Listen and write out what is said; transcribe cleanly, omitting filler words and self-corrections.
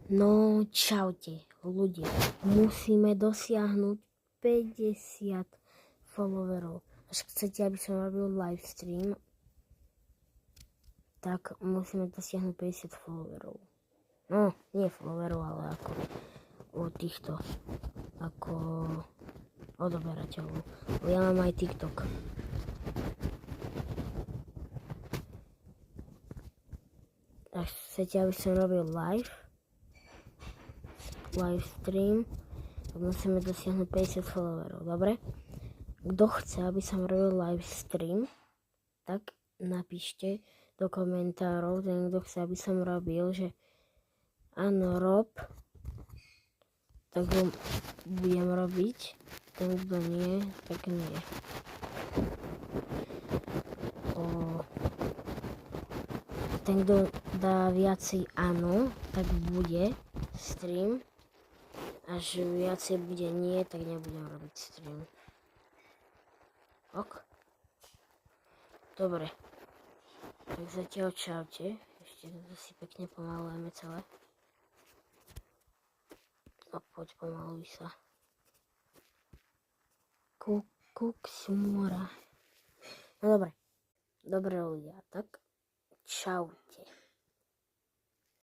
No, čaute, ľudia. Musíme dosiahnuť 50 followerov. Až chcete, aby som robil live stream, tak musíme dosiahnuť 50 followerov. No, nie followerov, ale ako ako odoberateľov. Ja mám aj TikTok. Až chcete, aby som robil live stream, tak musíme dosiahnuť 50 followerov, dobre? Kto chce, aby som robil live stream, tak napíšte do komentárov, ten kto chce, aby som robil, že áno, rob, tak ho budem robiť, ten kto nie, tak nie. Ten kto dá viacej áno, tak bude stream, až viacej bude nie, tak nebudem robiť stream. Ok? Dobre. Tak zatiaľ čaute. Ešte to si pekne pomalujeme celé. No poď, pomaluj sa. Kúk smora. No dobre. Dobre ľudia, tak čaute.